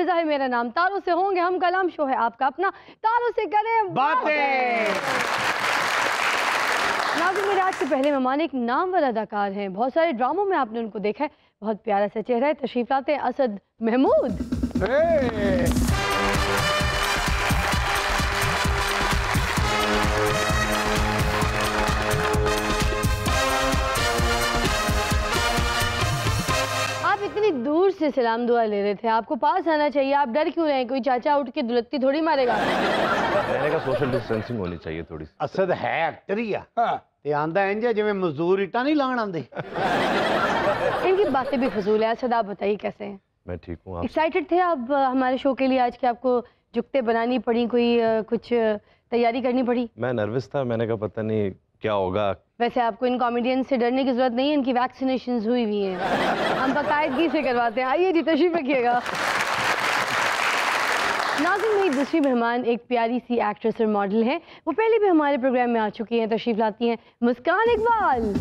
फायजा है मेरा नाम, तारों से होंगे हम कलाम, शो है आपका अपना, तारों से करें बातें। नाज़रीन, मेरे आज के पहले मेहमान एक नामवर अदाकार हैं, बहुत सारे ड्रामों में आपने उनको देखा है, बहुत प्यारा सा चेहरा है। तशरीफ लाते हैं असद महमूद। आप इतनी दूर से सलाम दुआ ले रहे थे, आपको पास आना चाहिए, आप डर क्यों रहे? कोई चाचा उठ के दुलत्ती थोड़ी मारेगा। मैंने कहा सोशल डिस्टेंसिंग होनी चाहिए थोड़ी। असद है एक्टर ही ते आंदा इंज जिवें मजदूर इटा नहीं लाण आंदे। इनकी बातें भी फजूल है। असद, आप बताइए कैसे हैं? मैं ठीक हूँ। एक्साइटेड थे आप हमारे शो के लिए आज के? आपको जुगते बनानी पड़ी, कोई कुछ तैयारी करनी पड़ी? मैं नर्वस था, मैंने कहा पता नहीं क्या होगा। वैसे आपको इन कॉमेडियन से डरने की जरूरत नहीं है, इनकी वैक्सीनेशन हुई हुई है, हम बाकायदगी से करवाते हैं। आइए जी, तशरीफ रखिएगा। नाज़रीन, मेरी दूसरी मेहमान एक प्यारी सी एक्ट्रेस और मॉडल हैं, वो पहले भी हमारे प्रोग्राम में आ चुकी हैं। तशरीफ लाती हैं मुस्कान इकबाल।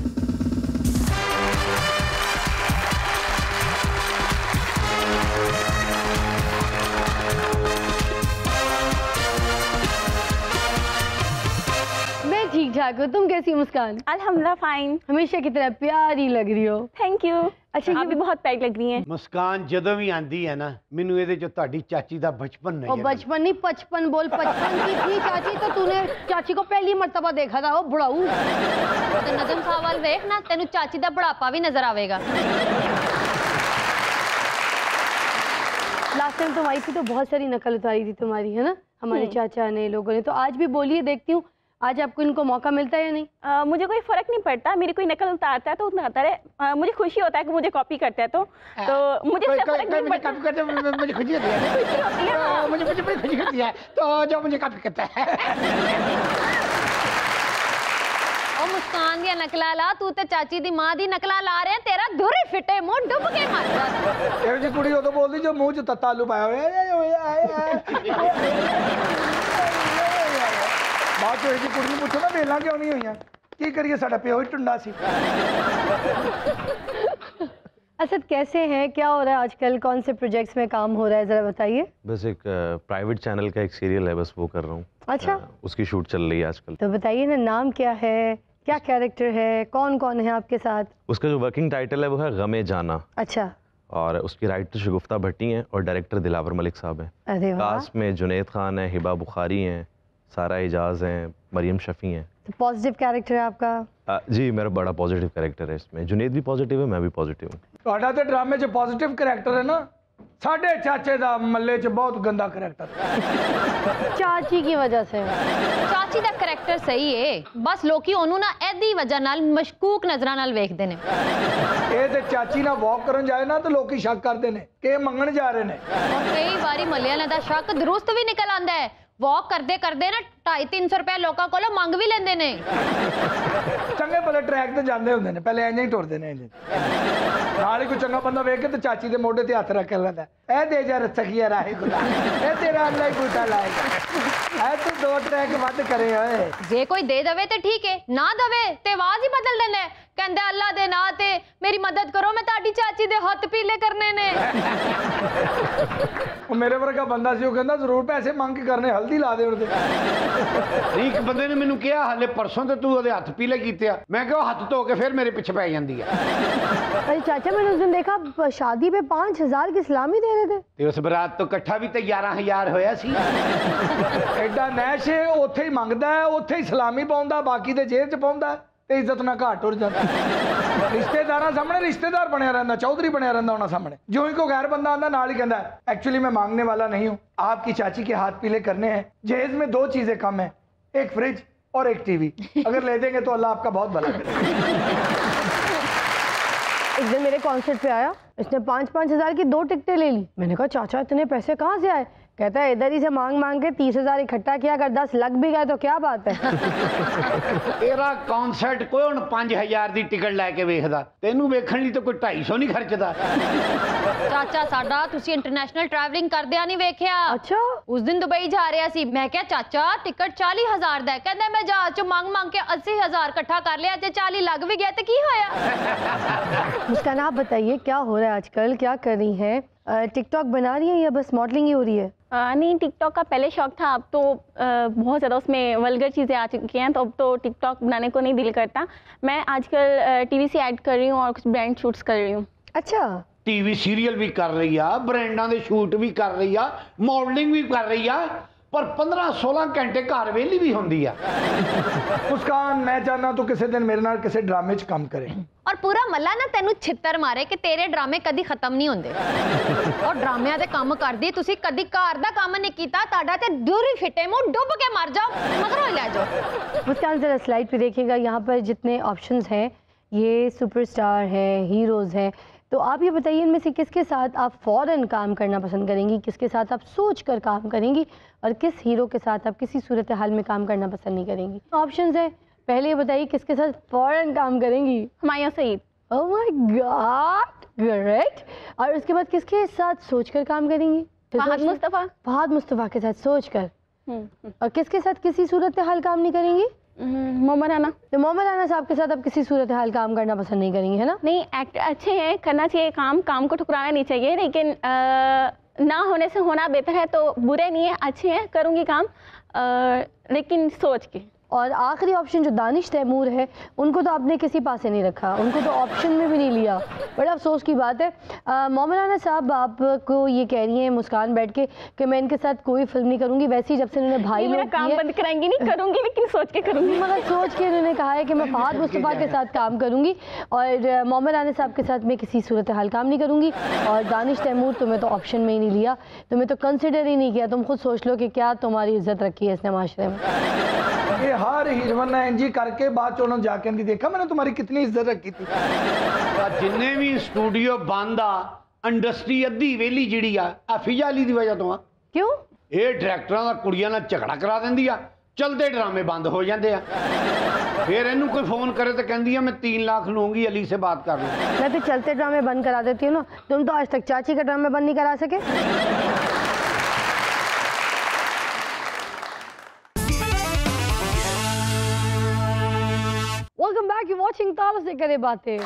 ठीक ठाक हो, तुम कैसी हो मुस्कान? अल्हम्दुलिल्लाह फाइन। हमेशा की तरह प्यारी लग रही हो। Thank you. अच्छा, आप भी बहुत प्यारी लग रही हैं। मुस्कान जदों भी आंदी है ना, मैनू इहदे चो तुहाडी चाची दा बचपन नहीं। ओ बचपन नहीं, 55 बोल। 55 की थी चाची, तो तूने चाची को पहली मर्तबा देखा था। ओ बुढ़ाऊ, तो नजम खावाल देख ना, तेनू चाची दा बुढ़ापा भी नजर आवेगा। लास्ट टाइम तुम आई थी तो बहुत सारी नकल उतारी थी तुम्हारी, है ना, हमारे चाचा ने, लोगों ने। तो आज भी बोलिए, देखती हूँ आज आपको इनको मौका मिलता है या नहीं? मुझे कोई फर्क नहीं पड़ता, मेरी कोई नकल उतारता है तो उतारता है। मुझे खुशी होता है कि मुझे कॉपी करता है, तो मुझे फर्क नहीं पड़ता। कॉपी करते मुझे खुशी होती है, मुझे बड़ी खुशी होती है, तो जो मुझे कॉपी करता है। ओ मुस्कान दी नकला ला, तू ते चाची दी मां दी नकला ला रहे हैं, तेरा धुरी फिटे मुंह डुब के मर जा। ਇਹ ਜੀ ਕੁੜੀ ਉਦੋਂ ਬੋਲਦੀ ਜੋ ਮੂੰਹ 'ਚ ਤੱਤਾ ਆਲੂ ਪਾਇਆ ਹੋਇਆ। ਬਾਅਦ ਚੋਂ ਇਹ ਜੀ ਕੁੜੀ ਨੂੰ ਪੁੱਛੋ ਨਾ ਵੇਲਾਂ ਕਿਉਂ ਨਹੀਂ ਹੋਈਆਂ, ਕੀ ਕਰੀਏ, ਸਾਡਾ ਪਿਓ ਹੀ ਟੁੰਡਾ ਸੀ। असद, कैसे हैं, क्या हो रहा है आजकल, कौन से प्रोजेक्ट्स में काम हो रहा है, जरा बताइए। बस एक प्राइवेट चैनल का एक सीरियल है, बस वो कर रहा हूँ। अच्छा, उसकी शूट चल रही है आजकल। तो बताइए ना, नाम क्या है, क्या कैरेक्टर है, कौन कौन है आपके साथ? उसका जो वर्किंग टाइटल है वो है गमे जाना। अच्छा। और उसकी राइटर शगुफ्ता भट्टी हैं और डायरेक्टर दिलावर मलिक साहब हैं। अरे वाह। कास्ट में जुनैद खान है, हिबा बुखारी हैं, सारा एजाज हैं, मरियम शफी हैं। तो पॉजिटिव कैरेक्टर है आपका? जी, मेरा बड़ा पॉजिटिव कैरेक्टर है इसमें। जुनैद भी पॉजिटिव है, मैं भी पॉजिटिव हूँ। ਤੁਹਾਡਾ ਤੇ ਡਰਾਮੇ 'ਚ ਪੋਜ਼ਿਟਿਵ ਕਰੈਕਟਰ ਹੈ ਨਾ, ਸਾਡੇ ਚਾਚੇ ਦਾ ਮੱਲੇ 'ਚ ਬਹੁਤ ਗੰਦਾ ਕਰੈਕਟਰ। चाची की वजह से। चाची दा करैक्टर सही है, बस लोकी ओनू ना एदी वजह नाल मशकूक नजरां नाल वेखदे ने। ਇਹ ਤੇ ਚਾਚੀ ਨਾਲ ਵਾਕ ਕਰਨ ਜਾਏ ਨਾ ਤੇ ਲੋਕੀ ਸ਼ੱਕ ਕਰਦੇ ਨੇ ਕਿ ਇਹ ਮੰਗਣ ਜਾ ਰਹੇ ਨੇ। और कई बारी मल्ले वाले दा शक दुरुस्त भी निकल आंदा है। वॉक करते करते ना 250-300 रुपया लोगों को मंग भी लेंदे ने। ਚੰਗੇ ਭਲੇ ਟਰੈਕ ਤੇ ਜਾਂਦੇ ਹੁੰਦੇ ਨੇ, ਪਹਿਲੇ ਇੰਜ ਹੀ ਟੁਰਦੇ ਨੇ। ਨਾਲ ਹੀ ਕੋਈ ਚੰਗਾ ਬੰਦਾ ਵੇਖ ਕੇ ਤੇ ਚਾਚੀ ਦੇ ਮੋਢੇ ਤੇ ਹੱਥ ਰੱਖ ਕੇ ਲੈਂਦਾ, ਇਹ ਦੇ ਜਾ ਰਸਕੀਆ ਰਾਹੇ ਖੁਦਾ, ਇਹ ਤੇਰਾ ਅੱਲਾ ਹੀ ਬੂਟਾ ਲਾਏਗਾ। ਇਹ ਤੂੰ 2 ट्रैक ਵੱਧ ਕਰੇ ਓਏ। जे कोई दे दवे ते ठीक है, ना दवे ते आवाज ही बदल देने, कहंदे अल्लाह दे नां ते मेरी मदद करो, मैं ताड़ी चाची दे हत्थ पीले करने ने। ਉਹ ਮੇਰੇ ਵਰਗਾ ਬੰਦਾ ਸੀ, ਉਹ ਕਹਿੰਦਾ ਜ਼ਰੂਰ ਪੈਸੇ ਮੰਗ ਕੇ ਕਰਨੇ, ਹਲਦੀ ਲਾ ਦੇ ਉਹਦੇ। ਇੱਕ ਬੰਦੇ ਨੇ ਮੈਨੂੰ ਕਿਹਾ ਹਾਲੇ ਪਰਸੋਂ ਤੇ ਤੂੰ ਉਹਦੇ ਹੱਥ ਪੀਲੇ ਕੀਤੇ ਆ, ਮੈਂ ਕਿਹਾ ਹੱਥ ਧੋ ਕੇ ਫਿਰ ਮੇਰੇ ਪਿੱਛੇ ਪੈ ਜਾਂਦੀ ਆ। अरे चाचा, मैंने उस दिन देखा शादी पे 5000 की सलामी दे रहे थे। ਤੇ ਉਸ ਬਰਾਤ ਤੋਂ ਇਕੱਠਾ ਵੀ ਤੇ 11000 ਹੋਇਆ ਸੀ। ਐਡਾ ਨੈਸ਼ ਉੱਥੇ ਹੀ ਮੰਗਦਾ ਹੈ, ਉੱਥੇ ਹੀ ਸਲਾਮੀ ਪਾਉਂਦਾ, ਬਾਕੀ ਦੇ ਜੇਬ 'ਚ ਪਾਉਂਦਾ ਤੇ ਇੱਜ਼ਤ ਨਾਲ ਘਾਟ ਉੜ ਜਾਂਦਾ। ਰਿਸ਼ਤੇਦਾਰਾਂ ਸਾਹਮਣੇ ਰਿਸ਼ਤੇਦਾਰ ਬਣਿਆ ਰਹਿੰਦਾ, ਚੌਧਰੀ ਬਣਿਆ ਰਹਿੰਦਾ ਉਹਨਾਂ ਸਾਹਮਣੇ। जो ही कोई गैर बंदा आंदा नाल ही कहता है एक्चुअली मैं मांगने वाला नहीं हूँ, आपकी चाची के हाथ पीले करने हैं, जहेज में 2 चीजें कम है, एक फ्रिज और एक टीवी, अगर ले देंगे तो अल्लाह आपका बहुत भला करे। एक दिन मेरे कॉन्सर्ट पे आया, इसने 5-5 हजार की 2 टिकटें ले ली। मैंने कहा चाचा इतने पैसे कहाँ से आए? कहता है इधर ही से मांग मांग के 30,000 इकट्ठा किया, अगर 10 लग भी गए तो क्या बात है। तेरा कॉन्सर्ट कोई हुण 5000 की टिकट लैके वेखदा, तेनू वेखण लई तो कोई 250 नहीं खर्चदा। चाचा साडा तुसी इंटरनेशनल ट्रैवलिंग करदिया नहीं वेखिया। अच्छा, उस दिन दुबई जा रहा सी, मैं क्या चाचा टिकट 40,000 दा है, कहंदा मैं जहाज चो मांग मांग के 80,000 इकट्ठा कर लिया, जे 40 लग भी गया तो की होया। मुस्कान आप बताइए क्या हो रहा है आजकल, क्या कर रही हैं? टिकटॉक बना रही हैं या बस मॉडलिंग ही हो रही है? नहीं, टिकटॉक का पहले शौक था, अब तो बहुत ज़्यादा उसमें वल्गर चीज़ें आ चुकी हैं, तो अब तो टिकटॉक बनाने को नहीं दिल करता। मैं आजकल टीवी से ऐड कर रही हूँ और कुछ ब्रांड शूट्स कर रही हूँ। अच्छा, टीवी सीरियल भी कर रही आ, ब्रांडां दे शूट भी कर रही आ, मॉडलिंग भी कर रही आ, पर 15-16 घंटे घर वेली भी होंदी आ। मुस्कान, मैं चाहना तू किसी दिन मेरे नाल किसी ड्रामे च काम करे और पूरा मल्ला ना तेनू छित्तर मारे कि तेरे ड्रामे कदी खत्म नहीं होंदे। और ड्रामिਆਂ ਦੇ ਕੰਮ ਕਰਦੀ ਤੁਸੀਂ ਕਦੀ ਘਰ ਦਾ ਕੰਮ नहीं कीता, ਤੁਹਾਡਾ ਤੇ ਦੂਰੀ ਫਿੱਟੇ ਮੂੰਹ डुब के मर जाओ, मगरों ही ले जाओ। मुस्कान ज़रा स्लाइड पे देखिएगा, यहाँ पर जितने ऑप्शंस हैं ये सुपरस्टार हैं, हीरोज़ हैं, तो आप ये बताइए इनमें से किसके साथ आप फ़ौरन काम करना पसंद करेंगी, किसके साथ आप सोच कर काम करेंगी और किस हीरो के साथ आप किसी सूरत हाल में काम करना पसंद नहीं करेंगी? ऑप्शंस है, पहले ये बताइए किसके साथ फ़ौरन काम करेंगी? Humayun Saeed. Oh my god, great. और उसके बाद किसके साथ सोच कर काम करेंगी? फहद मुस्तफ़ा। फहद मुस्तफ़ा के साथ सोच कर। और किसके साथ किसी सूरत हाल काम नहीं करेंगी? मोहम्मद राना। तो मोहम्मद राना साहब के साथ आप किसी सूरत हाल काम करना पसंद नहीं करेंगी, है ना? नहीं, एक्टर अच्छे हैं, करना चाहिए काम को ठुकराना नहीं चाहिए, लेकिन ना होने से होना बेहतर है, तो बुरे नहीं है, अच्छे हैं, करूँगी काम, लेकिन सोच के। और आखिरी ऑप्शन जो दानिश तैमूर है, उनको तो आपने किसी पास से नहीं रखा, उनको तो ऑप्शन में भी नहीं लिया, बड़ा अफसोस की बात है। मोहम्मद राना साहब आपको ये कह रही हैं मुस्कान बैठ के कि मैं इनके साथ कोई फिल्म नहीं करूंगी, वैसे ही जब से उन्होंने भाई मेरा काम बंद कराएंगी नहीं, करूँगी लेकिन सोच के करूँगी। मगर सोच के उन्होंने कहा है कि मैं फहद मुस्तफ़ा के साथ काम करूँगी और मोहम्मद राना साहब के साथ मैं किसी सूरत हाल काम नहीं करूँगी। और दानिश तैमूर तुम्हें तो ऑप्शन में ही नहीं लिया, तुम्हें तो कंसिडर ही नहीं किया। तुम खुद सोच लो कि क्या तुम्हारी इज्जत रखी है इसने माशरे में। ये हर हीरोइन ने इंजी करके बाद च उन्होंने जाके नहीं देखा मैंने तुम्हारी कितनी इज्जत रखी थी। जिन्ने भी स्टूडियो बंद आ, इंडस्ट्री अद्धी वेली जिहड़ी आ फिजा अली दी वजह तो आ। क्यों? ये डायरैक्टरां दा कुड़ियां नाल झगड़ा करा दिंदी आ, चलते ड्रामे बंद हो जाते आ। फिर इन्हू कोई फोन करे तो कहती है मैं 3 लाख लूंगी, अली से बात कर लूँ। मैं तो चलते ड्रामे बंद करा देती हूँ ना, तुम तो आज तक चाची का ड्रामे बंद नहीं करा सके। वेलकम बैक, यू वाचिंग तारों से करे बातें।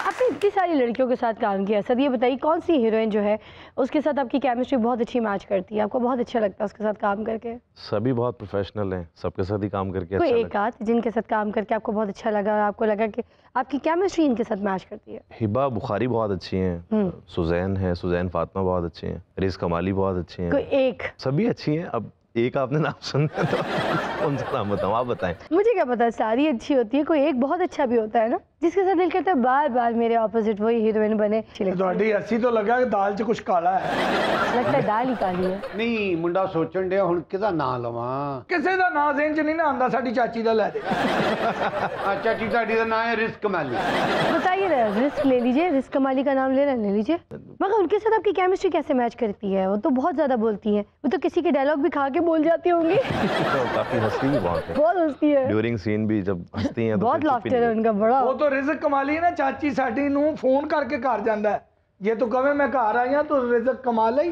आपने इतनी सारी लड़कियों के साथ काम किया, सर ये बताइए कौन सी हीरोइन जो है उसके साथ आपकी केमिस्ट्री बहुत अच्छी मैच करती है, आपको बहुत अच्छा लगता है उसके साथ काम करके? सभी बहुत प्रोफेशनल हैं, सबके साथ ही काम करके कोई अच्छा एक आध जिनके साथ काम करके आपको बहुत अच्छा लगा और आपको लगा कि आपकी केमिस्ट्री इनके साथ मैच करती है? हिबा बुखारी बहुत अच्छी हैं, सुजैन है, सुजैन फातिमा बहुत अच्छी हैं, रिज़ कमाली बहुत अच्छी हैं। कोई एक? सभी अच्छी हैं। अब एक आपने नाम सुना तो कौन सा नाम बताऊँ, आप बताएं। मुझे क्या पता, सारी अच्छी होती है, कोई एक बहुत अच्छा भी होता है ना, जिसके साथ दिल करता है बार बार मेरे ऑपोजिट वही हीरोइन बने। ਤੁਹਾਡੀ हंसी तो लगा कि दाल च कुछ काला है। लगता है दाल ही काली है। नहीं मुंडा सोचन डਿਆ ਹੁਣ ਕਿਹਦਾ ਨਾਂ ਲਵਾਂ। ਕਿਸੇ ਦਾ ਨਾਂ ਜ਼ਿਹਨ ਚ ਨਹੀਂ ਨਾ ਆਂਦਾ, ਸਾਡੀ ਚਾਚੀ ਦਾ ਲੈ ਦੇ। चाची ਤੁਹਾਡੀ ਦਾ ਨਾਂ है रिस्क कमाली। बताइए ना, रिस्क ले लीजिए, रिस्क कमाली का नाम ले लीजिए। मगर उनके साथ आपकी केमिस्ट्री कैसे मैच करती है? वो तो बहुत ज्यादा बोलती है, वो तो किसी के डायलॉग भी खा के बोल जाती होंगी। तो काफी हंसती भी बहुत है, बहुत हंसती है, ड्यूरिंग सीन भी जब हंसती हैं तो बहुत फिर चुप ही लाफ्टर है नहीं उनका बड़ा। वो तो रिज़क कमाली ना चाची साडी नूं फोन करके घर जांदा है, जे तू कहे मैं घर आई हां तो रिज़क कमा लई।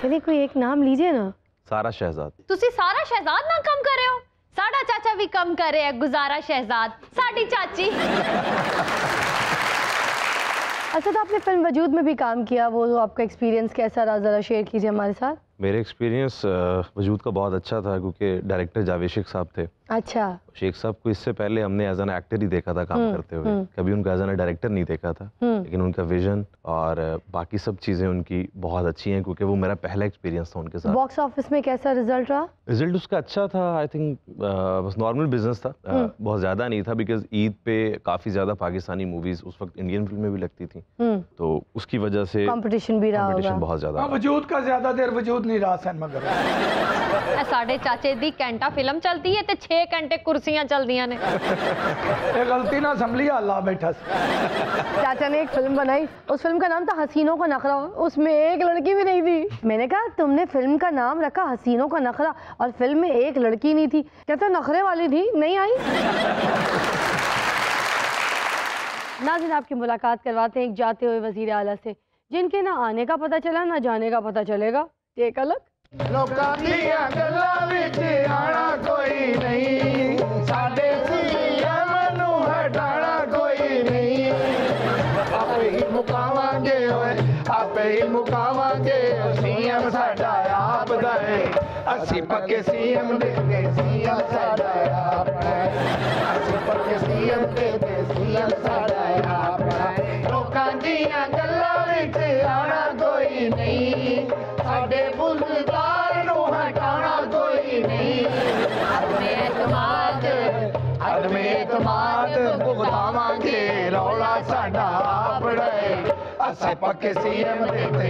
चलिए कोई एक नाम लीजिए ना। सारा शहजाद। ਤੁਸੀਂ ਸਾਰਾ ਸ਼ਹਿਜ਼ਾਦ ਨਾਲ ਕੰਮ ਕਰ ਰਹੇ ਹੋ? ਸਾਡਾ ਚਾਚਾ ਵੀ ਕੰਮ ਕਰ ਰਿਹਾ ਹੈ, ਗੁਜ਼ਾਰਾ शहजाद, साडी चाची। अच्छा, तो आपने फिल्म वजूद में भी काम किया, वो आपका एक्सपीरियंस कैसा रहा, ज़रा शेयर कीजिए हमारे साथ। मेरे एक्सपीरियंस वजूद का बहुत अच्छा था क्योंकि डायरेक्टर जावेद शेख साहब थे। अच्छा। शेख साहब को इससे पहले हमने एज एन एक्टर ही देखा था काम करते हुए, कभी उनको एज एन डायरेक्टर नहीं देखा था, लेकिन उनका विजन और बाकी सब चीज़ें उनकी बहुत अच्छी हैं क्योंकि वो मेरा पहला एक्सपीरियंस था उनके साथ। बॉक्स ऑफिस में कैसा रिजल्ट रहा? रिजल्ट उसका अच्छा था, आई थिंक बस नॉर्मल बिजनेस था, बहुत ज़्यादा नहीं था बिकॉज ईद पे काफ़ी ज़्यादा पाकिस्तानी मूवीज़ उस वक्त इंडियन फिल्में भी लगती थी, तो उसकी वजह से कंपटीशन भी रहा होगा। बहुत ज़्यादा। वजूद का ज़्यादा देर वजूद नहीं रहा सन मगर साढ़े चाचे दी घंटा फिल्म चलती है ते 6 घंटे कुर्सियां चलदियां ने। ये गलती ना संभली अल्लाह बैठा सी। चाचा ने एक फिल्म बनाई, उस फिल्म का नाम था हसीनों का नखरा, उसमें एक लड़की भी नहीं थी। मैंने कहा तुमने फिल्म का नाम रखा हसीनों का नखरा और फिल्म में एक लड़की नहीं थी, कहता नखरे वाली थी, नहीं आई। नाज़रीन, आपकी मुलाकात करवाते हैं एक जाते हुए वज़ीर आला से, जिनके ना आने का पता चला ना जाने का पता चलेगा। Take a look. लोकां दियां गल्लां विच आना कोई नहीं, साडे सीएम नूं हटाना कोई नहीं। ਮੁਕਾਵਾਂਗੇ ਸੀਐਮ ਸਾਡਾ ਆਪ ਦਾ ਏ ਅਸੀਂ ਪੱਕੇ ਸੀਐਮ ਦੇ ਸੀਐਮ ਸਾਡਾ ਆਪ ਹੈ ਅਸੀਂ ਪੱਕੇ ਸੀਐਮ ਦੇ ਸੀਐਮ ਸਾਡਾ ਆਪ ਹੈ ਲੋਕਾਂ ਦੀਆਂ ਗੱਲਾਂ ਵਿੱਚ ਆਣਾ ਕੋਈ ਨਹੀਂ ਸਾਡੇ ਬੁਲਦਾਰ ਨੂੰ ਹਟਾਉਣਾ ਕੋਈ ਨਹੀਂ ਅਦਮੇ ਇਤਮਾਦ ਭੁਗਤਾਵਾਂਗੇ ਰੌਲਾ ਸਾਡਾ ਆਪਣਾ ਏ ਅਸੀਂ ਪੱਕੇ ਸੀਐਮ ਦੇ ਤੇ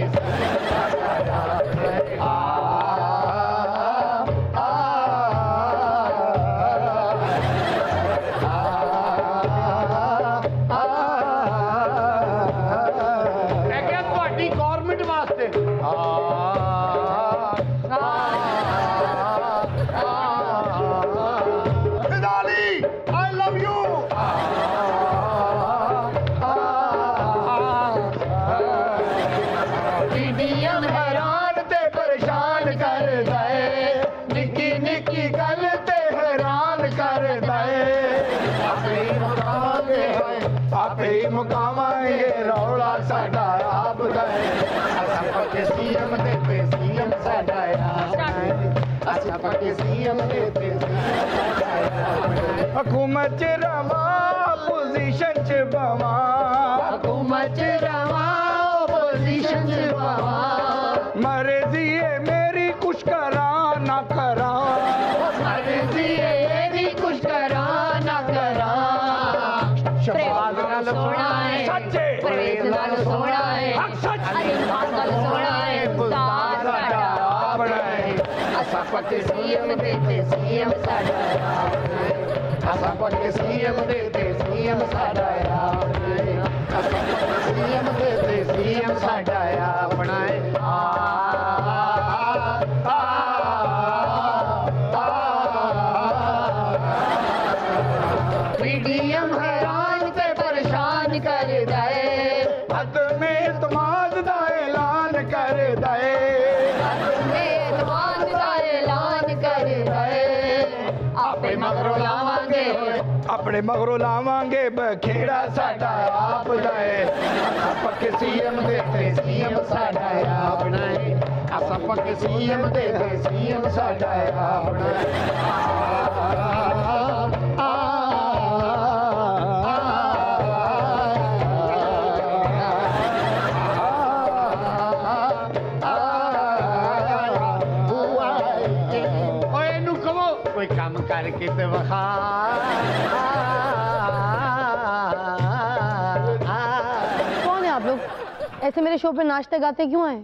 ਮੈਂ ਕਿਹਾ ਤੁਹਾਡੀ ਗਵਰਨਮੈਂਟ ਵਾਸਤੇ I love you. ਡੀਡੀਐਮ ਹੈਰਾਨ ਤੇ ਪਰੇਸ਼ਾਨ ਕਰਦਾ ਏ ਨਿੱਕੀ ਨਿੱਕੀ ਗੱਲ ਤੇ ਹੈਰਾਨ ਕਰਦਾ ਏ ਆਪੇ ਹੀ ਮੁਕਾਵਾਂਗੇ ਰੌਲਾ ਸਾਡਾ ਆਪ ਦਾ ਏ ਅਸੀਂ ਪੱਕੇ ਸੀਐਮ ਦੇ ਤੇ ਸੀਐਮ ਸਾਡਾ ਆਪ ਹੈ ਅਸੀਂ ਪੱਕੇ ਸੀਐਮ ਦੇ ਤੇ ਹਕੂਮਤ ਚ ਰਵਾਂ ਪੋਜੀਸ਼ਨ ਚ ਬਵਾਂ ਹਕੂਮਤ ਚ ਰਵਾਂ ਪੋਜੀਸ਼ਨ ਚ ਬਵਾਂ ਮਰਜ਼ੀ ਏ ਮੇਰੀ ਕੁਛ ਕਰਾਂ ਨਾ ਕਰਾਂ ਮਰਜ਼ੀ ਏ ਮੇਰੀ ਕੁਛ ਕਰਾਂ ਨਾ ਕਰਾਂ ਸ਼ਫਾਅਤ ਨਾਲ ਸੋਣਾ ਏ ਸੱਚੇ ਪ੍ਰਵੇਸ਼ ਨਾਲ ਸੋਣਾ ਏ ਹੱਕ ਸੱਚ ਅਲੀਮਾਨ ਨਾਲ ਸੋਣਾ ਏ ਖੁਦਾ ਸਾਡਾ ਆਪਣਾ ਏ ਅਸਾਂ ਪੱਕੇ ਸੀਐਮ ਦੇ ਤੇ ਸੀਐਮ ਸਾਡਾ ਅਸਾਂ ਪੱਕੇ ਸੀਐਮ ਦੇ ਤੇ ਸੀਐਮ ਸਾਡਾ ਅਸਾਂ ਪੱਕੇ ਸੀਐਮ ਦੇ ਤੇ ਸੀਐਮ ਸਾਡਾ ਆਪਣਾ ਮੀਡੀਅਮ ਹੈਰਾਨ ਤੇ ਪਰੇਸ਼ਾਨ ਕਰਦਾ ਏ ਅਦਮੇ ਇਤਮਾਦ ਦਾ ਐਲਾਨ ਕਰਦਾ ਏ ਅਦਮੇ ਇਤਮਾਦ ਦਾ ਐਲਾਨ ਕਰਦਾ ਏ ਆਪੇ ਮਗਰੋਂ ਲਾਵਾਂਗੇ ਆਪਣੇ ਮਗਰੋਂ ਲਾਵਾਂਗੇ ਬਖੇੜਾ ਸਾਡਾ ਆਪ ਦਾ ਏ ਅਸਾਂ ਪੱਕੇ ਸੀਐਮ ਦੇ ਤੇ ਸੀਐਮ ਸਾਡਾ ਆਪਣਾ ਏ ਅਸਾਂ ਪੱਕੇ ਸੀਐਮ ਦੇ ਤੇ ਸੀਐਮ ਸਾਡਾ ਆਪਣਾ ਓਏ ਇਹਨੂੰ ਕਹੋ ਕੋਈ ਕੰਮ ਕਰਕੇ ਤੇ ਵਿਖਾ कौन है आप लोग? ऐसे मेरे शो पे नाचते गाते क्यों आए?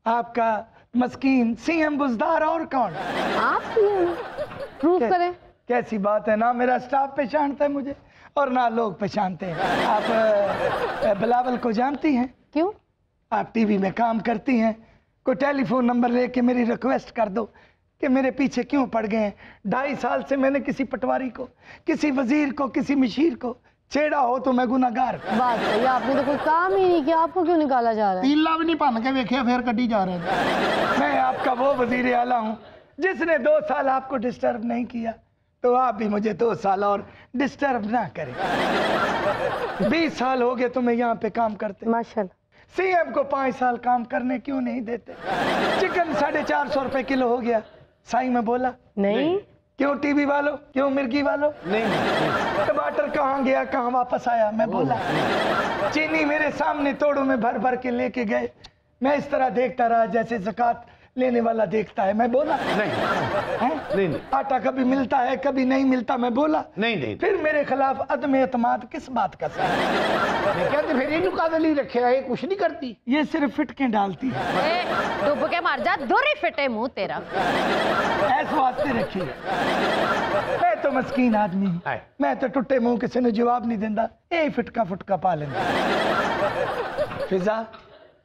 आपका मस्कीन सीएम बुजदार और कौन आप प्रूव करें। कैसी बात है ना मेरा स्टाफ पहचानता है मुझे और ना लोग पहचानते हैं आप बिलावल को जानती हैं क्यों? आप टीवी में काम करती हैं कोई टेलीफोन नंबर लेके मेरी रिक्वेस्ट कर दो कि मेरे पीछे क्यों पड़ गए हैं 2.5 साल से मैंने किसी पटवारी को किसी वजीर को किसी मशीर को छेड़ा हो तो मैं गुनाहगार बात सही, आपने तो कोई काम ही नहीं किया, आपको क्यों निकाला जा रहा है? तीला भी नहीं भन के वेखिया फिर कड्डी जा रहे हैं मैं आपका वो वजीर आला हूँ जिसने 2 साल आपको डिस्टर्ब नहीं किया तो आप भी मुझे 2 साल और डिस्टर्ब ना करें 20 साल हो गए तुम्हें यहाँ पे काम करते माशाल्लाह। सीएम को 5 साल काम करने क्यों नहीं देते चिकन 450 रुपए किलो हो गया साईं में बोला नहीं। क्यों टीवी वालों क्यों मिर्गी वालों नहीं टमाटर कहाँ गया कहाँ वापस आया मैं बोला चीनी मेरे सामने तोड़ों में भर भर के लेके गए मैं इस तरह देखता रहा जैसे ज़कात लेने वाला देखता है मैं बोला नहीं आटा कभी मिलता है कभी नहीं मिलता मैं बोला नहीं फिर मेरे खिलाफ अदम एतमाद किस बात का सर मैं कहते फिर इन्हों कादे लिए रखे है कुछ नहीं करती ये सिर्फ फिटके डालती है ए, डुब के मर जा दूरी फिटे मुंह तेरा ऐसे वास्ते रखी मैं तो मस्कीन आदमी हूँ है। मैं तो टुट्टे मुंह किसी ने जवाब नहीं देता यही फिटका फुटका पा लेंदा फिजा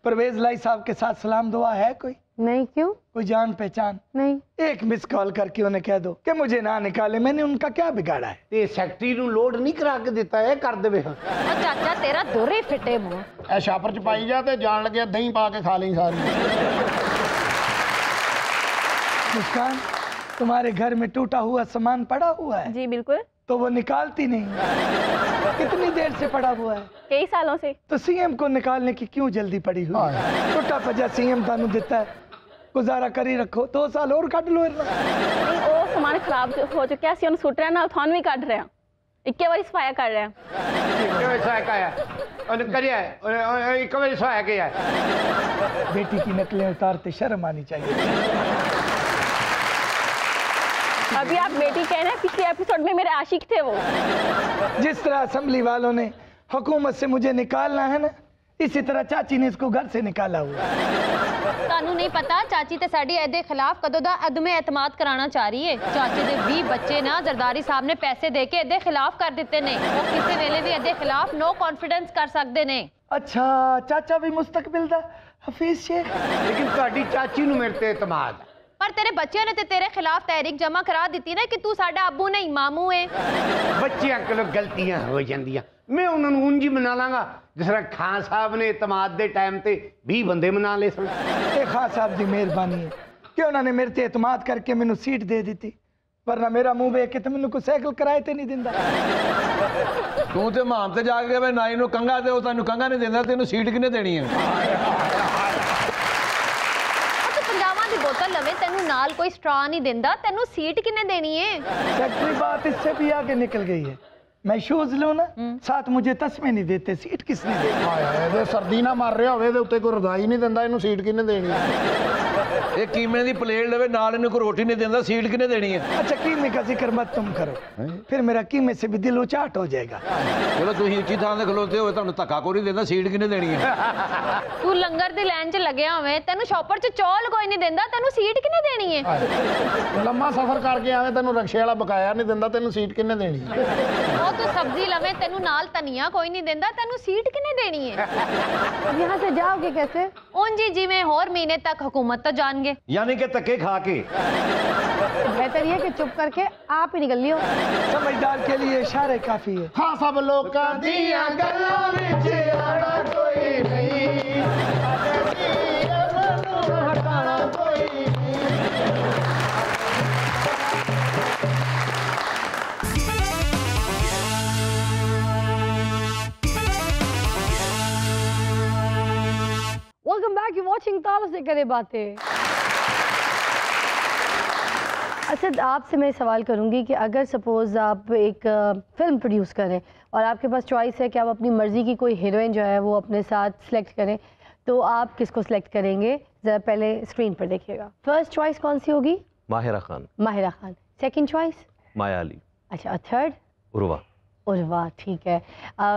परवेज लाई साहब के साथ सलाम दुआ है कोई नहीं क्यों? कोई जान पहचान नहीं। एक मिस कॉल करके उन्हें कह दो कि मुझे ना निकाले मैंने उनका क्या बिगाड़ा है ते सैकटरी ਨੂੰ ਲੋਡ ਨਹੀਂ ਕਰਾ ਕੇ ਦਿੱਤਾ ਇਹ ਕਰ ਦੇਵੇ ओ चाचा तेरा दूरी फिटे मुंह ਇਹ ਛਾਪਰ ਚ ਪਾਈ ਜਾ ਤੇ ਜਾਣ ਲੱਗਿਆ ਦਹੀਂ ਪਾ ਕੇ ਖਾ ਲਈ ਸਾਰੀ मुस्कान तुम्हारे घर में टूटा हुआ सामान पड़ा हुआ है जी बिल्कुल। तो वो निकालती नहीं कितनी देर से पड़ा हुआ है? कई सालों से। तो सीएम को निकालने की क्यों जल्दी पड़ी हुई? टुटा पजा सीएम तानू देता है, गुजारा कर ही रखो, 2 साल और कट लो। नहीं वो सामान खराब हो चुका है, सूट रहा ना थान भी कट रहे हैं, 21 बार सफाया कर रहे हैं। 21 बार सफाया किया करिया है, 21 बार सफाया किया है। बेटी की नकलें उतारते शर्म आनी चाहिए। अभी आप बेटी कह रहे हैं, पिछले एपिसोड में मेरे आशिक थे वो। जिस तरह असेंबली वालों ने हुकूमत से मुझे निकालना है ना, इसी तरह चाची ने इसको घर से निकाला हुआ। ਤੁਹਾਨੂੰ ਨਹੀਂ ਪਤਾ ਚਾਚੀ ਤੇ ਸਾਡੀ ਇਹਦੇ ਖਿਲਾਫ ਕਦੋਂ ਦਾ ਅਦਮੇ ਇਤਮਾਦ ਕਰਾਉਣਾ ਚਾਹ ਰਹੀ ਹੈ। ਚਾਚੀ ਦੇ 20 ਬੱਚੇ ਨਾ ਜ਼ਰਦਾਰੀ ਸਾਹਿਬ ਨੇ ਪੈਸੇ ਦੇ ਕੇ ਇਹਦੇ ਖਿਲਾਫ ਕਰ ਦਿੱਤੇ ਨੇ। ਉਹ ਕਿਸੇ ਵੇਲੇ ਵੀ ਇਹਦੇ ਖਿਲਾਫ ਨੋ ਕੌਨਫੀਡੈਂਸ ਕਰ ਸਕਦੇ ਨੇ। अच्छा चाचा भी मुस्तकबिल दा हफीज शेख। लेकिन ਤੁਹਾਡੀ ਚਾਚੀ ਨੂੰ ਮੇਰੇ ਤੇ ਇਤਮਾਦ ਹੈ। ਪਰ ਤੇਰੇ ਬੱਚਿਆਂ ਨੇ ਤੇ ਤੇਰੇ ਖਿਲਾਫ ਤਹਿਰੀਕ ਜਮ੍ਹਾਂ ਕਰਾ ਦਿੱਤੀ ਨਾ ਕਿ ਤੂੰ ਸਾਡਾ ਅੱਬੂ ਨਹੀਂ ਮਾਮੂ ਹੈ। ਬੱਚਿਆਂ ਕੋਲੋਂ ਗਲਤੀਆਂ ਹੋ ਜਾਂਦੀਆਂ, मैं उन्होंने ऊंज ही मना लांगा जिस तरह खान साहब ने इतमाद के टाइम ते 20 बंदे मना ले सन। खान साहब की मेहरबानी है कि उन्होंने मेरे ते इतमाद करके मैनू सीट दे दी, वरना मेरा मुंह वेख के तो मैनू कोई साइकिल किराए ते नहीं दिंदा। तू ते माम ते जाके वे नाई नू कंगा ते तैनू कंगा नहीं दिंदा, तेनू सीट किने देनी है? तू 50 दी बोतल लवे, तेनू नाल कोई स्ट्रॉ नहीं दिंदा, तेनू सीट किने देनी है? फैक्ट्री बात इससे भी आगे निकल गई है। मैं शूज लूं ना, साथ मुझे तस्मे नहीं देते, सीट किसने देनी? ਇਹਦੇ ਸਰਦੀ ਨਾ ਮਰ ਰਿਹਾ ਹੋਵੇ ਇਹਦੇ ਉੱਤੇ ਕੋਈ ਰਜ਼ਾਈ ਨਹੀਂ ਦਿੰਦਾ, ਇਹਨੂੰ ਸੀਟ ਕਿਹਨੇ ਦੇਣੀ? ये कीमे दी प्लेट लवे नाल इन्हू कोई रोटी नहीं दिंदा, सीट किने देनी है? अच्छा कीमे का जिक्र मत तुम करो, फिर मेरा कीमे से भी दिल उचाट हो जाएगा। चलो तुम उच्ची थां ते खलोते हो, तुहानू धक्का कोई नहीं दिंदा, सीट किने देनी है? तू लंगर दी लाइन च लगया होवे, तेनू शॉपर च चौल कोई नहीं दिंदा, तेनू सीट किने देनी है? ਲੰਮਾ ਸਫ਼ਰ ਕਰਕੇ ਆਵੇਂ ਤੈਨੂੰ ਰਕਸ਼ੇ ਵਾਲਾ ਬਕਾਇਆ ਨਹੀਂ ਦਿੰਦਾ, ਤੈਨੂੰ ਸੀਟ ਕਿਹਨੇ ਦੇਣੀ? ਉਹ ਤੂੰ सब्जी लवे, तेनू नाल धनिया कोई नहीं दिंदा, तेनू सीट किने देनी है? यहाँ से जाओगे कैसे? उंजी जिवें होर महीने तक हुकूमत तो जान गए। यानी कि धक्के खा के। बेहतर ये कि चुप करके आप ही निकल लियो। समझदार के लिए इशारे काफी है। ਹਾਂ ਸਭ ਲੋਕਾਂ ਦੀਆਂ ਗੱਲਾਂ ਵਿੱਚ ਆਣਾ ਕੋਈ ਨਹੀਂ, ਮੈਨੂੰ ਹਟਾਣਾ ਕੋਈ ਨਹੀਂ। Welcome back. You're watching तारों से करे बातें। असद, आपसे मैं सवाल करूंगी कि अगर सपोज आप एक फिल्म प्रोड्यूस करें और आपके पास चॉइस है कि आप अपनी मर्जी की कोई हीरोइन जो है वो अपने साथ सेलेक्ट करें, तो आप किसको सेलेक्ट करेंगे? ज़रा पहले स्क्रीन पर देखिएगा। फर्स्ट चॉइस कौन सी होगी? माहिरा खान। माहिरा खान। Second choice? माया अली। अच्छा, थर्ड? उर्वा। उर्वा, ठीक है।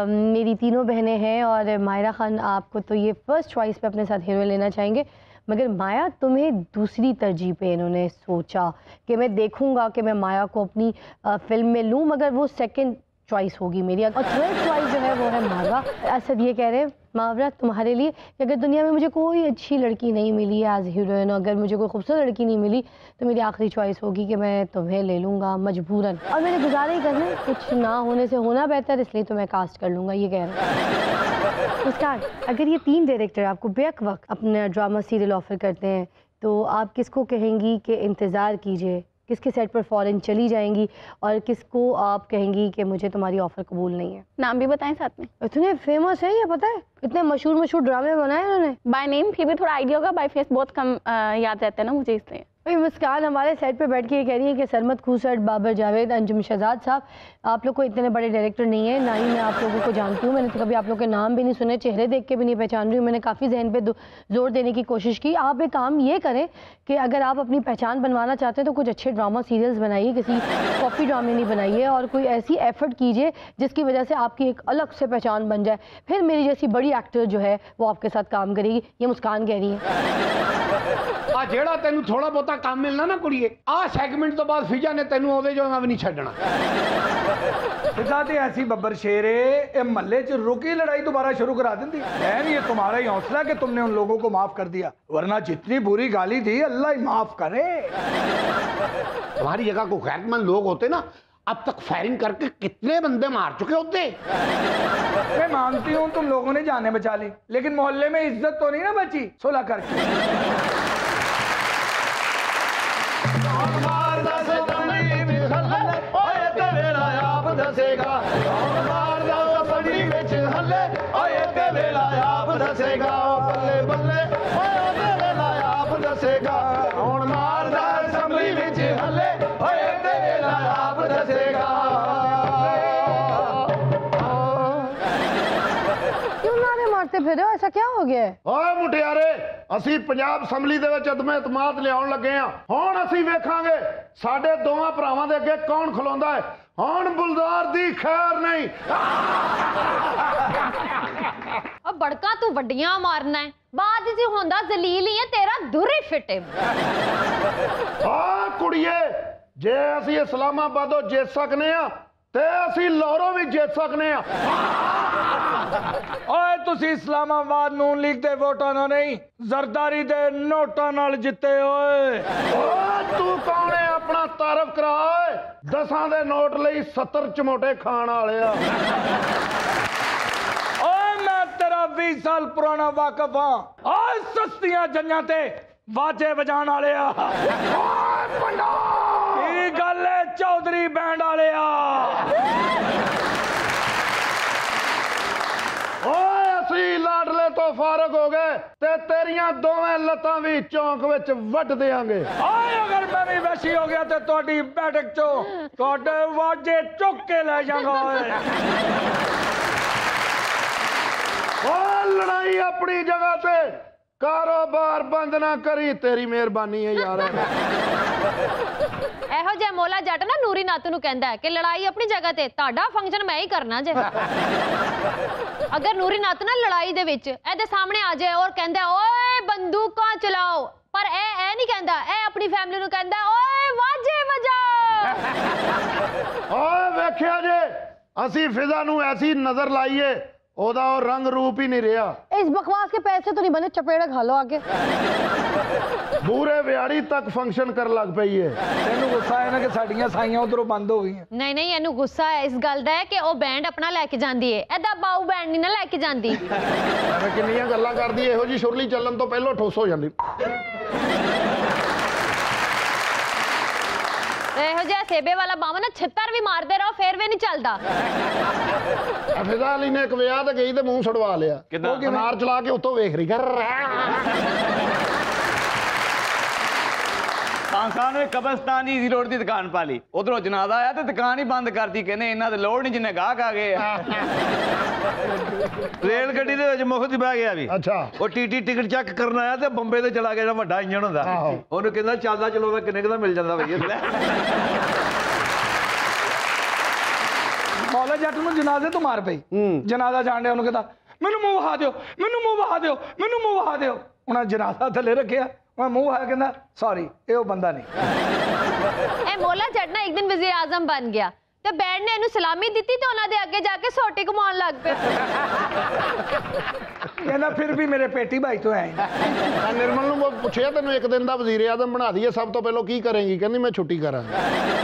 मेरी तीनों बहनें हैं और माहिरा खान आपको तो ये फर्स्ट चॉइस पे अपने साथ हीरो लेना चाहेंगे, मगर माया तुम्हें दूसरी तरजीह पे इन्होंने सोचा कि मैं देखूंगा कि मैं माया को अपनी फिल्म में लूं, मगर वो सेकंड चॉइस होगी मेरी, और थर्ड चॉइस जो है वो है मावरा। असद ये कह रहे हैं मावरा तुम्हारे लिए कि अगर दुनिया में मुझे कोई अच्छी लड़की नहीं मिली एज हीरोइन, अगर मुझे कोई खूबसूरत लड़की नहीं मिली, तो मेरी आखिरी चॉइस होगी कि मैं तुम्हें ले लूँगा मजबूरन, और मैंने गुजारा ही करना है, कुछ ना होने से होना बेहतर, इसलिए तो मैं कास्ट कर लूँगा। ये कह रहे हैं मुस्कान, अगर ये 3 डायरेक्टर आपको बेक वक्त अपना ड्रामा सीरियल ऑफर करते हैं, तो आप किसको कहेंगी कि इंतज़ार कीजिए, किसके सेट पर फ़ौरन चली जाएंगी, और किसको आप कहेंगी कि मुझे तुम्हारी ऑफ़र कबूल नहीं है? नाम भी बताएं साथ में। इतने फेमस है ये, पता है? इतने मशहूर ड्रामे बनाए उन्होंने। बाय नेम फिर भी थोड़ा आइडिया होगा, बाय फेस बहुत कम याद रहता है ना मुझे, इसलिए। भाई मुस्कान हमारे सेट पे बैठ के ये कह रही है कि सरमद खूसट, बाबर जावेद, अंजुम शहजाद साहब, आप लोग को इतने बड़े डायरेक्टर नहीं है, ना ही मैं आप लोगों को जानती हूँ, मैंने तो कभी आप लोग के नाम भी नहीं सुने, चेहरे देख के भी नहीं पहचान रही हूँ। मैंने काफ़ी जहन पे जोर देने की कोशिश की। आप एक काम ये करें कि अगर आप अपनी पहचान बनवाना चाहते हैं तो कुछ अच्छे ड्रामा सीरियल्स बनाइए, किसी कॉपी ड्रामे नहीं बनाइए, और कोई ऐसी एफर्ट कीजिए जिसकी वजह से आपकी एक अलग से पहचान बन जाए, फिर मेरी जैसी बड़ी एक्टर जो है वो आपके साथ काम करेगी। ये मुस्कान कह रही है। आ जेड़ा तेनू थोड़ा बहुता काम मिलना ना कुड़िए, आ सेगमेंट तो बाद फिजा ने तेनू ओदे जो भी नहीं छड्डना। फिजा ते ऐसी बब्बर शेरे ए महल्ले च रुकी लड़ाई दोबारा शुरू करा देंदी। बहन ये तुम्हारा ही हौसला कि तुमने उन लोगों को माफ कर दिया, वरना जितनी बुरी गाली दी अल्लाह ही माफ करे। तुम्हारी जगह को गैरतमंद लोग होते ना, अब तक फायरिंग करके कितने बंदे मार चुके होते। मैं मानती हूँ तुम लोगों ने जाने बचा ली, लेकिन मोहल्ले में इज्जत तो नहीं ना बची सुलह करके। दसेगा दसेगा बल्ले बल्ले ओए ओदे वेला आप दसेगा हुण मारदा असैम्बली विच हल्ले ओए ओदे वेला आप दसेगा क्यों नारे मारते फिर हो? ऐसा क्या हो गया है? ਓਏ ਮੁਟਿਆਰੇ ਅਸੀਂ ਪੰਜਾਬ ਅਸੈਂਬਲੀ ਦੇ ਵਿੱਚ ਅਦਮੇ ਇਤਮਾਦ ਲਿਆਉਣ ਲੱਗੇ ਆ ਹੁਣ ਅਸੀਂ ਵੇਖਾਂਗੇ ਸਾਡੇ ਦੋਵਾਂ ਭਰਾਵਾਂ ਦੇ ਅੱਗੇ ਕੌਣ ਖਲੋਂਦਾ ਹੈ ਹੁਣ ਬੁਲਦਾਰ ਦੀ ਖੈਰ ਨਹੀਂ ਉਹ ਬੜਕਾ ਤੂੰ ਵੱਡੀਆਂ ਮਾਰਨਾ ਹੈ ਬਾਅਦ ਚ ਹੁੰਦਾ ਜ਼ਲੀਲ ਹੀ ਹੈ ਤੇਰਾ ਦੁਰ ਹੀ ਫਿੱਟੇ ਆ ਕੁੜੀਏ ਜੇ ਅਸੀਂ ਇਸਲਾਮਾਬਾਦੋਂ ਜਿੱਤ ਸਕਨੇ ਆ ਤੇ ਅਸੀਂ ਲਾਹੌਰੋਂ ਵੀ ਜਿੱਤ ਸਕਨੇ ਆ ਓਏ ਤੁਸੀਂ ਇਸਲਾਮਾਬਾਦ ਨੂੰ ਲੀਗ ਦੇ ਵੋਟਾਂ ਨਾਲ ਨਹੀਂ ਜ਼ਰਦਾਰੀ ਦੇ ਨੋਟਾਂ ਨਾਲ ਜਿੱਤੇ ਓਏ ਓਏ ਤੂੰ ਕੌਣ ਹੈ ਆਪਣਾ ਤਾਰਫ ਕਰਾ ਓਏ 10 ਦੇ ਨੋਟ ਲਈ 70 ਚਮੋਟੇ ਖਾਣ ਵਾਲੇ ਆ ਓਏ ਮੈਂ ਤੇਰਾ 20 ਸਾਲ ਪੁਰਾਣਾ ਵਾਕਫ ਹਾਂ ਓਏ ਸਸਤੀਆਂ ਜੰਜਾਂ ਤੇ ਵਾਜੇ ਵਜਾਣ ਵਾਲੇ ਆ ਓਏ ਪੰਡਾ ਕੀ ਗੱਲ ਏ ਚੌਧਰੀ ਬੈਂਡ ਵਾਲੇ ਆ ਓਏ ਅਸੀਂ ਲਾਡਲੇ ਤੋਂ ਫਾਰਗ ਹੋ ਗਏ ਤੇ ਤੇਰੀਆਂ ਦੋਵੇਂ ਲੱਤਾਂ ਵੀ ਚੌਂਕ ਵਿੱਚ ਵੱਢ ਦੇਾਂਗੇ ਓਏ ਅਗਰ ਮੈਂ ਵੀ ਵੈਸੀ ਹੋ ਗਿਆ ਤੇ ਤੁਹਾਡੀ ਬੈਠਕ ਚੋਂ ਤੁਹਾਡੇ ਵਾਜੇ ਚੁੱਕ ਕੇ ਲੈ ਜਾਵਾਂਗਾ ਓਏ ਓ ਲੜਾਈ ਆਪਣੀ ਜਗ੍ਹਾ ਤੇ ਕਾਰੋਬਾਰ ਬੰਦ ਨਾ ਕਰੀ ਤੇਰੀ ਮਿਹਰਬਾਨੀ ਹੈ ਯਾਰ ਇਹੋ ਜਿਹਾ ਮੋਲਾ ਜੱਟ ਨਾ ਨੂਰੀ ਨਾਤੂ ਨੂੰ ਕਹਿੰਦਾ ਹੈ ਕਿ ਲੜਾਈ ਆਪਣੀ ਜਗ੍ਹਾ ਤੇ ਤੁਹਾਡਾ ਫੰਕਸ਼ਨ ਮੈਂ ਹੀ ਕਰਨਾ ਜੇ ਅਗਰ ਨੂਰੀ ਨਾਤੂ ਨਾ ਲੜਾਈ ਦੇ ਵਿੱਚ ਇਹਦੇ ਸਾਹਮਣੇ ਆ ਜਾਏ ਔਰ ਕਹਿੰਦਾ ਓਏ ਬੰਦੂਕਾਂ ਚਲਾਓ ਪਰ ਇਹ ਨਹੀਂ ਕਹਿੰਦਾ ਇਹ ਆਪਣੀ ਫੈਮਿਲੀ ਨੂੰ ਕਹਿੰਦਾ ਓਏ ਵਾਜੇ ਵਜਾਓ ਓਏ ਵੇਖਿਆ ਜੇ ਅਸੀਂ ਫਿਜ਼ਾ ਨੂੰ ਐਸੀ ਨਜ਼ਰ ਲਾਈਏ ਉਹਦਾ ਉਹ ਰੰਗ रूप ही नहीं रहा इस बकवास के पैसे तो नहीं बने, चपेड़ा खा लो आके। ਬੂਰੇ ਵਿਆੜੀ ਤੱਕ ਫੰਕਸ਼ਨ ਕਰਨ ਲੱਗ ਪਈ ਏ ਤੈਨੂੰ ਗੁੱਸਾ ਆਇਆ ਨਾ ਕਿ ਸਾਡੀਆਂ ਸਾਈਆਂ ਉਧਰੋਂ ਬੰਦ ਹੋ ਗਈਆਂ ਨਹੀਂ ਨਹੀਂ ਇਹਨੂੰ ਗੁੱਸਾ ਹੈ ਇਸ ਗੱਲ ਦਾ ਹੈ ਕਿ ਉਹ ਬੈਂਡ ਆਪਣਾ ਲੈ ਕੇ ਜਾਂਦੀ ਏ ਇਹਦਾ ਬਾਊ ਬੈਂਡ ਨਹੀਂ ਨਾ ਲੈ ਕੇ ਜਾਂਦੀ ਐਵੇਂ ਕਿੰਨੀਆਂ ਗੱਲਾਂ ਕਰਦੀ ਇਹੋ ਜੀ ਸ਼ੁਰਲੀ ਚੱਲਣ ਤੋਂ ਪਹਿਲਾਂ ਠੋਸ ਹੋ ਜਾਂਦੀ ਇਹੋ ਜਿਹਾ ਸੇਬੇ ਵਾਲਾ ਬਾਵਾ ਨਾ ਛਿੱਤਰ ਵੀ ਮਾਰਦੇ ਰਹੋ ਫੇਰ ਵੀ ਨਹੀਂ ਚੱਲਦਾ ਫਿਜ਼ਾ ਅਲੀ ਨੇ ਇੱਕ ਵਿਆਹ ਤੇ ਗਈ ਤੇ ਮੂੰਹ ਛੁਡਵਾ ਲਿਆ ਉਹ ਕਿਨਾਰ ਚਲਾ ਕੇ ਉੱਤੋਂ ਵੇਖ ਰਹੀ ਖਾਨ ਨੇ ਕਬਰਸਤਾਨ ਦੀ ਰੋਡ ਦੀ ਦੁਕਾਨ ਪਾ ਲਈ ਉਧਰੋਂ ਜਨਾਜ਼ਾ ਆਇਆ ਤੇ ਦੁਕਾਨ ਹੀ ਬੰਦ ਕਰਤੀ ਕਹਿੰਦੇ ਇਹਨਾਂ ਦੇ ਲੋੜ ਨਹੀਂ ਜਿੰਨੇ ਗਾਹਕ ਆ ਗਏ ਆ ਰੇਲ ਗੱਡੀ ਦੇ ਵਿੱਚ ਮੁਖਤ ਬਹਿ ਗਿਆ ਵੀ ਅੱਛਾ ਉਹ ਟੀਟੀ ਟਿਕਟ ਚੈੱਕ ਕਰਨ ਆਇਆ ਤੇ ਬੰਬੇ ਤੇ ਚਲਾ ਗਿਆ ਜਿਹੜਾ ਵੱਡਾ ਇੰਜਣ ਹੁੰਦਾ ਉਹਨੂੰ ਕਹਿੰਦਾ ਚੱਲਦਾ ਚਲੋਦਾ ਕਿੰਨੇ ਦਾ ਮਿਲ ਜਾਂਦਾ ਬਈ ਮੌਲਾ ਜੱਟ ਨੂੰ ਜਨਾਜ਼ੇ ਤੋਂ ਮਾਰ ਪਈ ਜਨਾਜ਼ਾ ਜਾਣ ਡਿਆ ਉਹਨੂੰ ਕਹਿੰਦਾ ਮੈਨੂੰ ਮੂੰਹ ਵਹਾ ਦਿਓ ਮੈਨੂੰ ਮੂੰਹ ਵਹਾ ਦਿਓ ਮੈਨੂੰ ਮੂੰਹ ਵਹਾ ਦਿਓ ਉਹਨਾਂ ਜਨਾਜ਼ਾ ਥੱਲੇ ਰੱਖਿਆ ਉਹ ਮੂੰਹ ਵਹਾ ਕਹਿੰਦਾ ਸੌਰੀ ਇਹ ਉਹ ਬੰਦਾ ਨਹੀਂ ਇਹ ਮੌਲਾ ਜੱਟ ਨਾ ਇੱਕ ਦਿਨ ਵਜ਼ੀਰ ਆਜ਼ਮ ਬਣ ਗਿਆ ਤੇ ਬੈਂਡ ਨੇ ਇਹਨੂੰ ਸਲਾਮੀ ਦਿੱਤੀ ਤੇ ਉਹਨਾਂ ਦੇ ਅੱਗੇ ਜਾ ਕੇ ਸੋਟੀ ਕਮਾਉਣ ਲੱਗ ਪਿਆ ਕਹਿੰਦਾ ਫਿਰ ਵੀ ਮੇਰੇ ਪੇਟੀ ਭਾਈ ਤੋਂ ਆਏ ਨਿਰਮਲ ਨੂੰ ਪੁੱਛਿਆ ਤੈਨੂੰ ਇੱਕ ਦਿਨ ਦਾ ਵਜ਼ੀਰ ਆਜ਼ਮ ਬਣਾ ਦਈਏ ਸਭ ਤੋਂ ਪਹਿਲਾਂ ਕੀ ਕਰੇਂਗੀ ਕਹਿੰਦੀ ਮੈਂ ਛੁੱਟੀ ਕਰਾਂਗੀ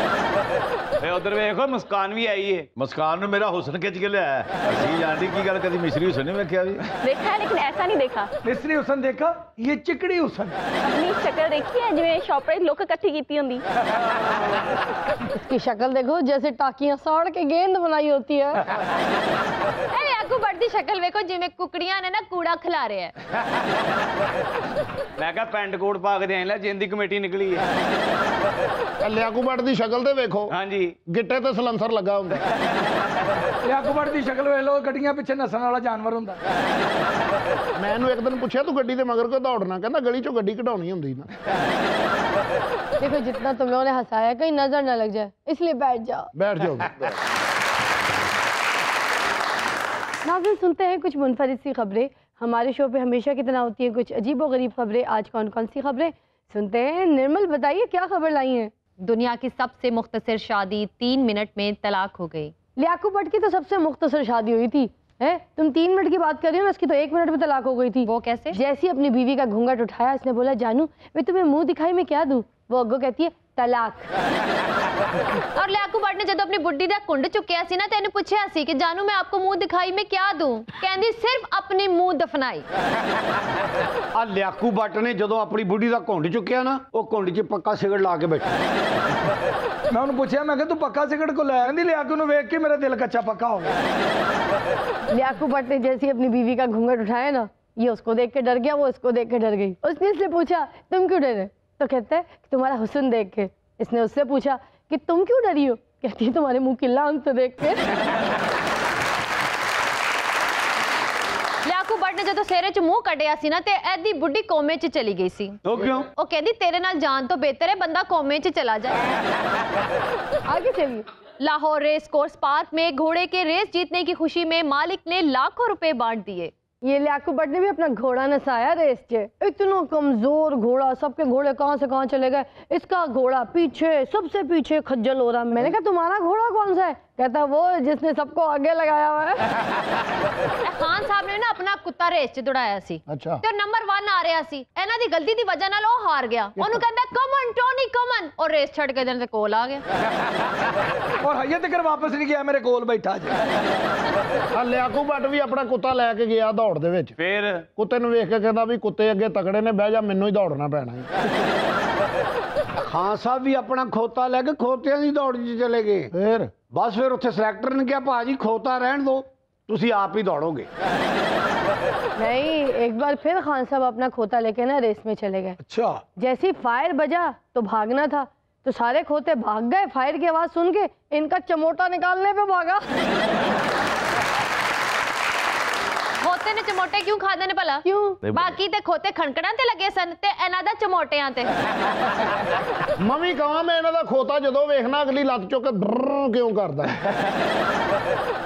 ਏ ਉਧਰ ਵੇਖੋ ਮੁਸਕਾਨ ਵੀ ਆਈ ਏ ਮੁਸਕਾਨ ਨੂੰ ਮੇਰਾ ਹੁਸਨ ਖਿੱਚ ਕੇ ਲਿਆ ਅਸੀਂ ਜਾਣਦੀ ਕੀ ਗੱਲ ਕਦੀ ਮਿਸਰੀ ਹੁਸਨ ਨੇ ਵੇਖਿਆ ਵੀ देखा है लेकिन ऐसा नहीं देखा मिस्री हुसन देखा ये चिकड़ी हुसन अपनी शक्ल देखी है जिवें शॉप पर लोग इकट्ठी कीती होंदी इसकी शक्ल देखो जैसे टाकियां साड़ के गेंद बनाई होती है ए याकू बट दी शक्ल देखो जिवें कुकड़ियां ने ना कूड़ा खिला रहे हैं मैं कहा पेंट कोट पा के देन लै जिंदी कमेटी निकली है ਲਿਆਕੂ ਬੱਟ ਦੀ ਸ਼ਕਲ ਤੇ ਵੇਖੋ हाँ जी ਗਿੱਟੇ ਤੇ ਸਲੰਸਰ ਲੱਗਾ ਹੁੰਦਾ ਲਿਆਕੂਬੜ ਦੀ ਸ਼ਕਲ ਵੇਖ ਲੋ ਗੱਡੀਆਂ ਪਿੱਛੇ ਨੱਸਣ ਵਾਲਾ ਜਾਨਵਰ ਹੁੰਦਾ ਮੈਂ ਇਹਨੂੰ ਇੱਕ ਦਿਨ ਪੁੱਛਿਆ ਤੂੰ ਗੱਡੀ ਦੇ ਮਗਰ ਕਿਉਂ ਦੌੜਨਾ ਕਹਿੰਦਾ ਗਲੀ ਚੋਂ ਗੱਡੀ ਕਢਾਉਣੀ ਹੁੰਦੀ ਨਾ देखो जितना तुम लोगों ने हंसाया कहीं नजर न लग जाए इसलिए बैठ जाओ ਬੈਠ ਜਾਓ नाज़रीन सुनते हैं कुछ मुनफरिद सी खबरें हमारे शो पे हमेशा की तरह होती हैं कुछ अजीब व गरीब खबरें आज कौन कौन सी खबरें सुनते हैं निर्मल बताइए क्या खबर लाई है दुनिया की सबसे मुख्तसर शादी 3 मिनट में तलाक हो गई लियाकू भट्ट की तो सबसे मुख्तसर शादी हुई थी है तुम 3 मिनट की बात कर रही हो ना उसकी तो 1 मिनट में तलाक हो गई थी वो कैसे जैसी अपनी बीवी का घूंघट उठाया इसने बोला जानू मैं तुम्हें मुंह दिखाई में क्या दूं वो अग्गो कहती है तलाक और लियाकू भट्ट ने जब अपनी बुड्ढी दा कुंड चुकिया सी ना ते इन्हें पूछया सी कि जानू मैं आपको मुंह दिखाई में क्या दूं कहंदी सिर्फ अपनी मुंह दफनाई ਆ ਲਿਆਕੂ ਬੱਟ ਨੇ ਜਦੋਂ ਆਪਣੀ ਬੁੱਢੀ ਦਾ ਘੁੰਡ ਚੁੱਕਿਆ ਨਾ ਉਹ ਘੁੰਡ 'ਚ ਪੱਕਾ ਸਿਗਰਟ ਲਾ ਕੇ ਬੈਠਾ मैं उन्हें पूछा मैं तू पक्का सिगरेट को लाया नहीं लियाकू नु वेख के मेरा दिल कच्चा पक्का हो गया लियाकू भट्ट ने जैसी अपनी बीवी का घूंघट उठाया ना ये उसको देख के डर गया, वो उसको देख के डर गई। उसने इससे पूछा तुम क्यों डरे? तो कहता है तुम्हारा हुस्न देख के। इसने उससे पूछा कि तुम क्यों डरी हो? कहती है तुम्हारे मुंह की लांग तो देख के। ਲਿਆਕੂ ਬੱਟ ਨੇ ਜਦੋਂ ਸਿਰੇ 'ਚ ਮੂੰਹ ਕੱਢਿਆ ਸੀ ਨਾ ਤੇ ਐਦੀ ਬੁੱਢੀ ਕੋਮੇ 'ਚ ਚਲੀ ਗਈ ਸੀ। ਉਹ ਕਿਉਂ? ਉਹ ਕਹਿੰਦੀ ਤੇਰੇ ਨਾਲ ਜਾਣ ਤੋਂ ਬਿਹਤਰ ਹੈ ਬੰਦਾ ਕੋमे 'ਚ चला जाए। आगे चलिए। लाहौर रेस कोर्स पार्क में घोड़े के रेस जीतने की खुशी में मालिक ने लाखों रुपए बांट दिए। ये लियाकत भट्ट ने भी अपना घोड़ा नसाया रेस के। इतना कमजोर घोड़ा, सबके घोड़े कहाँ से कहाँ चले गए, इसका घोड़ा पीछे सबसे पीछे खज्जल हो रहा। मैंने कहा तुम्हारा घोड़ा कौन सा है? कहता वो जिसने सबको आगे लगाया हुआ है। ਖਾਨ ਸਾਹਿਬ ਨੇ ਨਾ ਆਪਣਾ ਕੁੱਤਾ ਰੇਸ 'ਚ ਦੌੜਾਇਆ ਸੀ ਅੱਛਾ ਤੇ ਨੰਬਰ 1 ਆ ਰਿਹਾ ਸੀ। ਇਹਨਾਂ ਦੀ ਗਲਤੀ ਦੀ ਵਜ੍ਹਾ ਨਾਲ ਉਹ ਹਾਰ ਗਿਆ। ਉਹਨੂੰ ਕਹਿੰਦਾ ਕਮਨ ਟੋਨੀ ਕਮਨ, ਔਰ ਰੇਸ ਛੱਡ ਕੇ ਦੇਣ ਤੇ ਕੋਲ ਆ ਗਿਆ। और हजे तक वापस नहीं गया मेरे कोल बैठा जी। ਆ ਲਿਆਕੂ ਭੱਟ ਵੀ ਆਪਣਾ ਕੁੱਤਾ ਲੈ ਕੇ ਗਿਆ ਦੌੜ ਦੇ ਵਿੱਚ। ਫਿਰ ਕੁੱਤੇ ਨੂੰ ਵੇਖ ਕੇ ਕਹਿੰਦਾ ਵੀ ਕੁੱਤੇ ਅੱਗੇ ਤਕੜੇ ਨੇ, ਬਹਿ ਜਾ, ਮੈਨੂੰ ਹੀ ਦੌੜਨਾ ਪੈਣਾ ਹੈ। ਖਾਨ ਸਾਹਿਬ ਵੀ ਆਪਣਾ ਖੋਤਾ ਲੈ ਕੇ ਖੋਤਿਆਂ ਦੀ ਦੌੜ 'ਚ ਚਲੇ ਗਏ। ਫੇਰ ਬਸ ਫਿਰ ਉੱਥੇ ਸਿਲੈਕਟਰ ਨੇ ਕਿਹਾ ਭਾਜੀ ਖੋਤਾ ਰਹਿਣ ਦਿਓ, ਤੁਸੀਂ ਆਪ ਹੀ ਦੌੜੋਗੇ। नहीं, एक बार फिर खान साहब अपना खोता लेके ना रेस में चले गए। अच्छा जैसे ही फायर बजा तो भागना था, तो सारे खोते भाग गए फायर की आवाज सुन के। इनका चमोटा निकालने पे भागा। ਖੋਤੇ ਨੇ ਚਮੋਟੇ ਕਿਉਂ ਖਾਦੇ ਨੇ ਭਲਾ? क्यों? ਬਾਕੀ ਤੇ ਖੋਤੇ ਖਣਕੜਾਂ ਤੇ ਲੱਗੇ ਸਨ ਤੇ ਇਹਨਾਂ ਦਾ ਚਮੋਟਿਆਂ ਤੇ। ਮੈਂ ਵੀ ਕਹਾਂ, ਮੈਂ ਇਹਨਾਂ ਦਾ ਖੋਤਾ ਜਦੋਂ ਵੇਖਣਾ ਅਗਲੀ ਲੱਤ ਚੁੱਕ ਕੇ ਬਰਰ ਕਿਉਂ ਕਰਦਾ।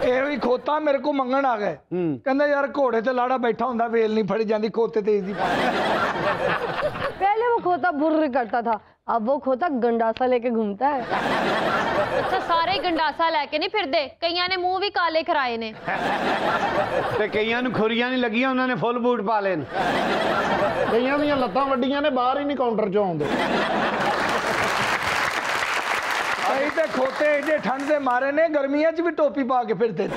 ਇਹ ਵੀ ਖੋਤਾ ਮੇਰੇ ਕੋ ਮੰਗਣ ਆ ਗਏ। ਕਹਿੰਦਾ ਯਾਰ ਘੋੜੇ ਤੇ ਲਾੜਾ ਬੈਠਾ ਹੁੰਦਾ, ਵੇਲ ਨਹੀਂ ਫੜੀ ਜਾਂਦੀ, ਖੋਤੇ ਤੇ ਇਜ਼ੀ। पहले वो खोता बुर्र करता था, अब वो खोता गंडासा लेके घूमता है। ਅੱਛਾ ਸਾਰੇ ਹੀ ਗੰਡਾਸਾ ਲੈ ਕੇ ਨਹੀਂ ਫਿਰਦੇ, ਕਈਆਂ ਨੇ ਮੂੰਹ ਵੀ ਕਾਲੇ ਕਰਾਏ ਨੇ। ਤੇ ਕਈਆਂ ਨੂੰ ਖੁਰੀਆਂ ਨਹੀਂ ਲੱਗੀਆਂ, ਉਹਨਾਂ ਨੇ ਫੁੱਲ ਬੂਟ ਪਾ ਲਏ ਨੇ। ਕਈਆਂ ਦੀਆਂ ਲੱਤਾਂ ਵੱਡੀਆਂ ਨੇ, ਬਾਹਰ ਹੀ ਨਹੀਂ ਕਾਊਂਟਰ 'ਚੋਂ ਆਉਂਦੇ। ਕਈ ਤੇ ਖੋਤੇ ਜੇ ਠੰਡ ਦੇ ਮਾਰੇ ਨੇ, ਗਰਮੀਆਂ 'ਚ ਵੀ ਟੋਪੀ ਪਾ ਕੇ ਫਿਰਦੇ ਨੇ।